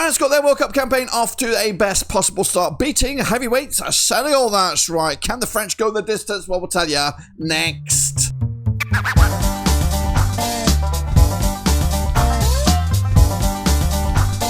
France got their World Cup campaign off to a best possible start, beating heavyweights Senegal. That's right. Can the French go the distance? Well, we'll tell you next.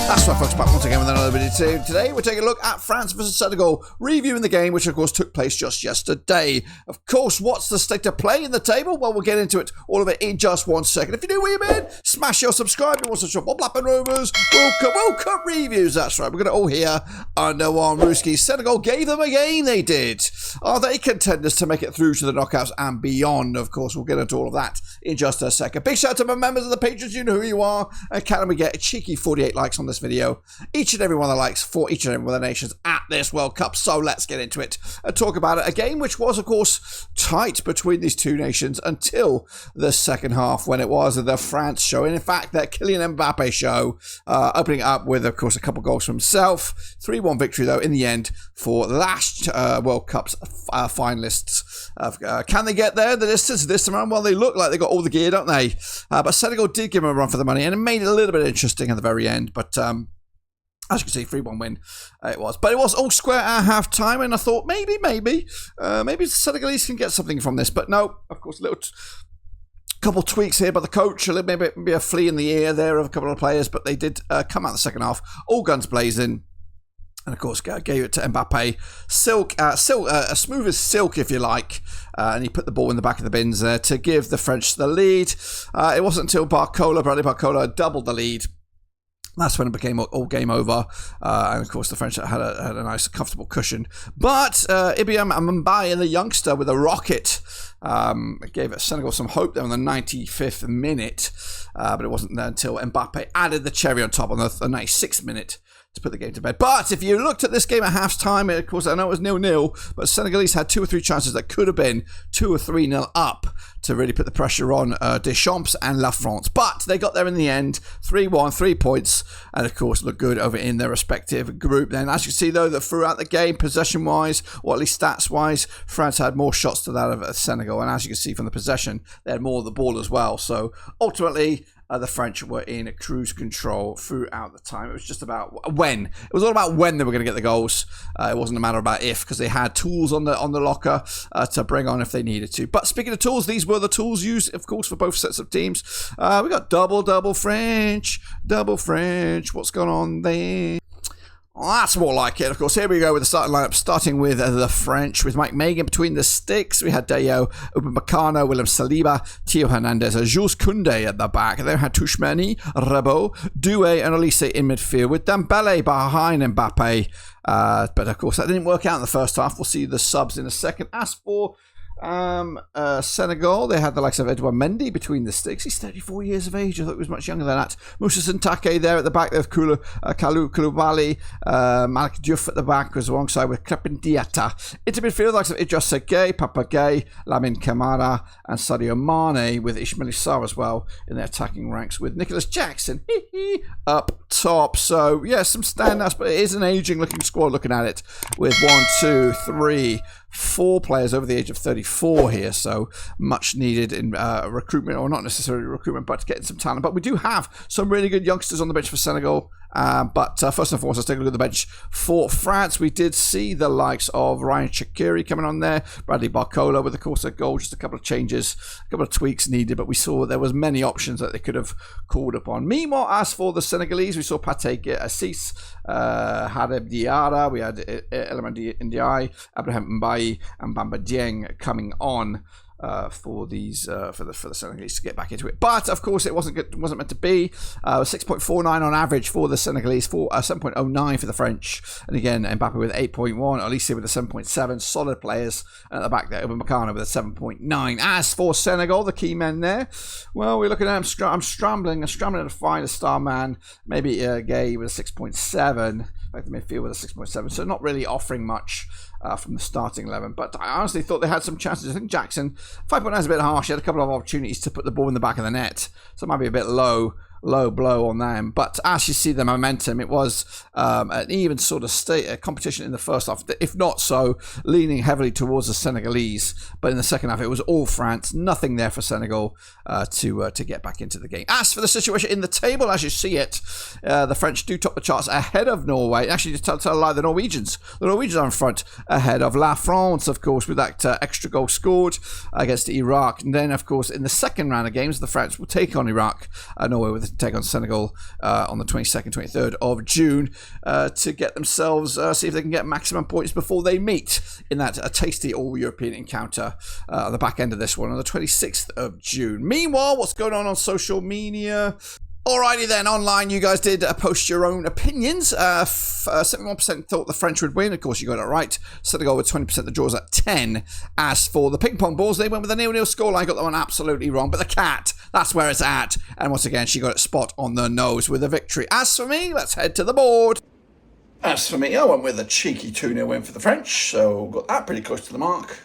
That's right, folks, back once again with another video too. Today we're taking a look at France versus Senegal, reviewing the game, which of course took place just yesterday. Of course, what's the state of play in the table? Well, we'll get into it, all of it in just 1 second. If you're new where you've been, smash your subscribe. You want to shop Bob Lappin Rovers World Cup reviews. That's right, we're going to all hear under one Ruski. Senegal gave them a game, they did. Are they contenders to make it through to the knockouts and beyond? Of course, we'll get into all of that in just a second. Big shout out to my members of the patrons. You know who you are. And can we get a cheeky 48 likes on this video? Each and every one of the likes for each and every one of the nations at this World Cup. So let's get into it and talk about it. A game which was, of course, tight between these two nations until the second half, when it was the France show. And in fact, that Kylian Mbappe show, opening up with, of course, a couple goals for himself. 3-1 victory, though, in the end for last World Cup's finalists. Can they get there, the distance this time around? Well, they look like they got all the gear, don't they? But Senegal did give them a run for the money, and it made it a little bit interesting at the very end. But as you can see, 3-1 win it was. But it was all square at half-time, and I thought maybe the Senegalese can get something from this. But no, of course, a little couple tweaks here by the coach, maybe a flea in the ear there of a couple of players, but they did come out the second half, all guns blazing. And of course, gave it to Mbappe. Smooth as silk, if you like. And he put the ball in the back of the bins there to give the French the lead. It wasn't until Bradley Barcola doubled the lead. That's when it became all game over. And of course, the French had a nice, comfortable cushion. But Ibrahima Mbaye, the youngster with a rocket, gave Senegal some hope there on the 95th minute. But it wasn't there until Mbappe added the cherry on top on the 96th minute to put the game to bed. But if you looked at this game at half-time, of course, I know it was 0-0, but Senegalese had 2 or 3 chances that could have been 2 or 3-0 up to really put the pressure on Deschamps and La France. But they got there in the end, 3-1, 3 points, and of course looked good over in their respective group. Then, as you can see, though, that throughout the game, possession-wise, or at least stats-wise, France had more shots to that of Senegal. And as you can see from the possession, they had more of the ball as well. So ultimately, the French were in cruise control throughout the time. It was just about when. It was all about when they were going to get the goals. It wasn't a matter about if, because they had tools on the locker to bring on if they needed to. But speaking of tools, these were the tools used, of course, for both sets of teams. We got double French. What's going on there? Well, that's more like it, of course. Here we go with the starting lineup, starting with the French, with Mike Megan between the sticks. We had Deo, Upamecano, William Saliba, Theo Hernandez, Jules Koundé at the back. They had Tchouameni, Rabiot, Doué, and Olise in midfield, with Dembele behind Mbappe. But of course, that didn't work out in the first half. We'll see the subs in a second. As for Senegal, they had the likes of Edouard Mendy between the sticks. He's 34 years of age. I thought he was much younger than that. Moussa Sintake there at the back. They have Kalou Koulibaly, Malik Diouf at the back, was alongside with Crepin Diatta. Into midfield, the likes of Idrissa Gueye, Papa Gueye, Lamine Camara, and Sadio Mane, with Ismaila Sarr as well in their attacking ranks, with Nicholas Jackson up top. So yeah, some standouts, but it is an aging looking squad looking at it, with 1, 2, 3, 4 players over the age of 34 here, so much needed in recruitment, or not necessarily recruitment, but getting some talent. But we do have some really good youngsters on the bench for Senegal. But first and foremost, let's take a look at the bench for France. We did see the likes of Ryan Shaqiri coming on there, Bradley Barcola with, of course, a goal, just a couple of changes, a couple of tweaks needed, but we saw there was many options that they could have called upon. Meanwhile, as for the Senegalese, we saw Pathé Assis, Hadeb Diarra, we had Elimane Ndiaye, Abraham Mbaye, and Bamba Dieng coming on for these for the Senegalese to get back into it. But of course, it wasn't meant to be. 6.49 on average for the Senegalese, for 7.09 for the French, and again Mbappe with 8.1, Olise with a 7.7. Solid players, and at the back there, Upamecano with a 7.9. As for Senegal, the key men there, well, we're looking at them. I'm scrambling to find a star man. Maybe Gueye with a 6.7. Back to midfield with a 6.7, so not really offering much from the starting 11. But I honestly thought they had some chances. I think Jackson, 5.9 is a bit harsh. He had a couple of opportunities to put the ball in the back of the net, so it might be a bit low low blow on them. But as you see the momentum, it was an even sort of competition in the first half, if not so, leaning heavily towards the Senegalese. But in the second half, it was all France. Nothing there for Senegal to get back into the game. As for the situation in the table, as you see it, the French do top the charts ahead of Norway. Actually, to tell a lie, the Norwegians are in front ahead of La France, of course, with that extra goal scored against Iraq. And then, of course, in the second round of games, the France will take on Iraq. Norway will take on Senegal on the 22nd, 23rd of June to get themselves, see if they can get maximum points before they meet in that tasty all-European encounter on the back end of this one on the 26th of June. Meanwhile, what's going on social media? Alrighty then, online you guys did post your own opinions. 71% thought the French would win. Of course, you got it right. Senegal with 20%, the draws at 10. As for the ping pong balls, they went with a 0-0 scoreline. Got that one absolutely wrong. But the cat, that's where it's at. And once again, she got it spot on the nose with a victory. As for me, let's head to the board. As for me, I went with a cheeky 2-0 win for the French. So got that pretty close to the mark.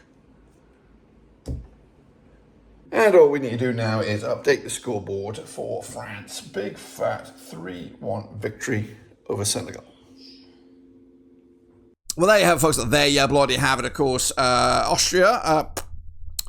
And all we need to do now is update the scoreboard for France. Big fat 3-1 victory over Senegal. Well, there you have it, folks. There you bloody have it, of course. Austria.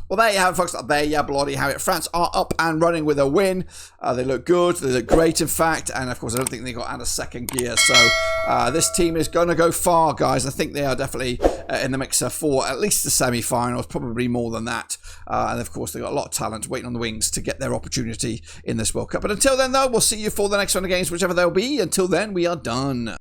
Well, there you have it, folks. There you bloody have it. France are up and running with a win. They look good. They look great, in fact. And, of course, I don't think they got out of second gear. So this team is going to go far, guys. I think they are definitely in the mixer for at least the semi-finals, probably more than that. And, of course, they've got a lot of talent waiting on the wings to get their opportunity in this World Cup. But until then, though, we'll see you for the next round of games, whichever they'll be. Until then, we are done.